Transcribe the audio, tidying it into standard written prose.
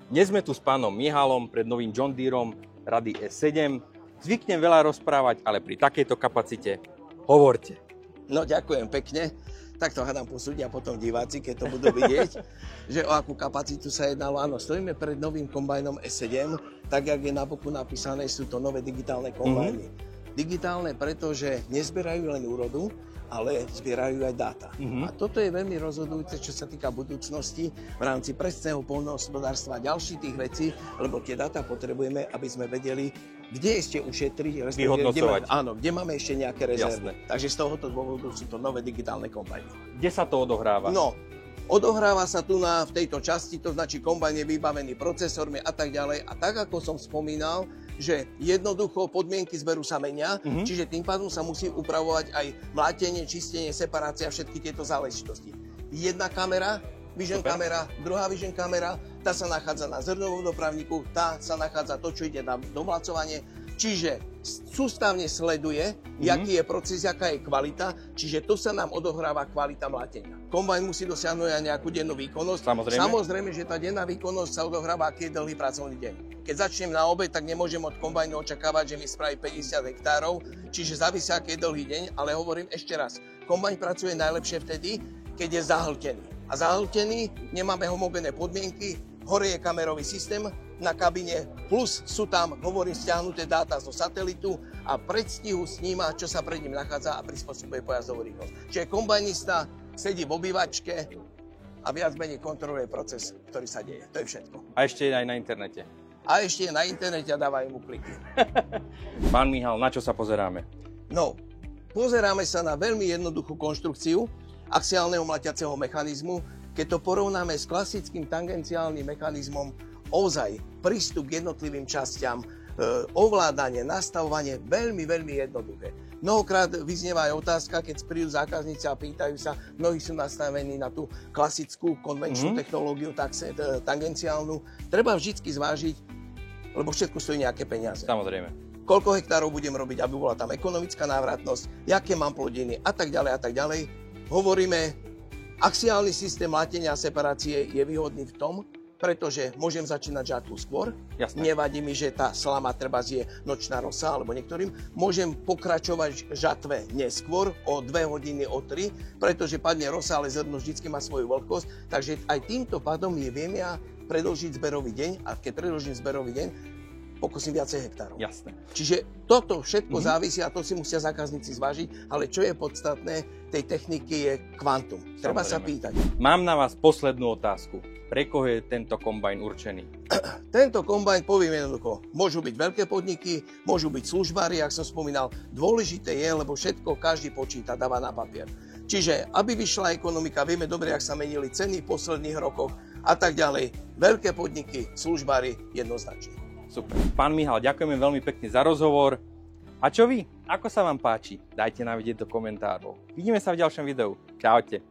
Dnes sme tu s pánom Mihalom pred novým John Deerom Rady S7. Zvyknem veľa rozprávať, ale pri takejto kapacite hovorte. No ďakujem pekne. Tak to hádam posúdia potom diváci, keď to budú vidieť, že o akú kapacitu sa jednalo. Áno, stojíme pred novým kombajnom S7, tak jak je na boku napísané, sú to nové digitálne kombajny. Digitálne, pretože nezbierajú len úrodu, ale zbierajú aj dáta. A toto je veľmi rozhodujúce, čo sa týka budúcnosti v rámci presného poľnohospodárstva a ďalších tých vecí, lebo tie dáta potrebujeme, aby sme vedeli, kde ešte ušetriť, vyhodnocovať. Kde máme ešte nejaké rezervy. Takže z tohoto dôvodu sú to nové digitálne kombajny. Kde sa to odohráva? No, odohráva sa tu v tejto časti, to značí kombajn je vybavený procesormi a tak ďalej. A tak, ako som spomínal, že jednoducho podmienky zberu sa menia, čiže tým pádom sa musí upravovať aj mlátenie, čistenie, separácia, všetky tieto záležitosti. Jedna kamera, vision kamera, druhá vision kamera, tá sa nachádza na zrnovom dopravníku, tá sa nachádza to, čo ide na domlacovanie, čiže sústavne sleduje, aký je proces, aká je kvalita, čiže tu sa nám odohráva kvalita mlátenia. Kombajn musí dosiahnuť aj nejakú dennú výkonnosť. Samozrejme, že tá denná výkonnosť sa odohráva, aký je dlhý pracovný deň. Keď začnem na obed, tak nemôžem od kombajnu očakávať, že mi spraví 50 hektárov, čiže závisí, aký je dlhý deň, ale hovorím ešte raz, kombajn pracuje najlepšie vtedy, keď je zahltený. A zahltený, nemáme homogénne podmienky, hore je kamerový systém na kabine, plus sú tam, hovorím, stiahnuté dáta zo satelitu a predstihu sníma, čo sa pred ním nachádza a prispôsobuje pojazdovú rýchlosť. Čiže kombajnista sedí v obývačke a viac menej kontroluje proces, ktorý sa deje. To je všetko. A ešte je aj na internete. A ešte je na internete a dávajú mu kliky. Pán Mihal, na čo sa pozeráme? No, pozeráme sa na veľmi jednoduchú konštrukciu axiálneho mlatiaceho mechanizmu. Keď to porovnáme s klasickým tangenciálnym mechanizmom, ozaj prístup k jednotlivým častiam, ovládanie, nastavovanie veľmi, veľmi jednoduché. Mnohokrát vyznieva aj otázka, keď prídu zákazníci a pýtajú sa, mnohí sú nastavení na tú klasickú konvenčnú technológiu, tangenciálnu. Treba vždy zvážiť, lebo všetko stojí nejaké peniaze. Samozrejme. Koľko hektárov budem robiť, aby bola tam ekonomická návratnosť, aké mám plodiny a tak ďalej a tak ďalej. Hovoríme, axiálny systém mlátenia a separácie je výhodný v tom, pretože môžem začínať žatvu skôr. Jasné. Nevadí mi, že tá slama treba je nočná rosa alebo niektorým. Môžem pokračovať žatve neskôr o 2 hodiny, o 3, pretože padne rosa, ale zrno vždy má svoju vlhkosť. Takže aj týmto pádom viem ja predĺžiť zberový deň a keď predĺžim zberový deň, pokosím viacej hektárov. Jasné. Čiže toto všetko závisí a to si musia zákazníci zvážiť, ale čo je podstatné tej techniky je kvantum. Treba sa pýtať. Mám na vás poslednú otázku. Pre koho je tento kombajn určený? Tento kombajn, poviem jednoducho, môžu byť veľké podniky, môžu byť službári, ak som spomínal. Dôležité je, lebo všetko každý počíta, dáva na papier. Čiže, aby vyšla ekonomika, vieme dobre, ak sa menili ceny v posledných rokoch a tak ďalej. Veľké podniky, službári, jednoznačne. Super. Pán Mihal, ďakujeme veľmi pekne za rozhovor. A čo vy? Ako sa vám páči? Dajte nám vedieť do komentárov. Vidíme sa v ďalšom videu. Čaute.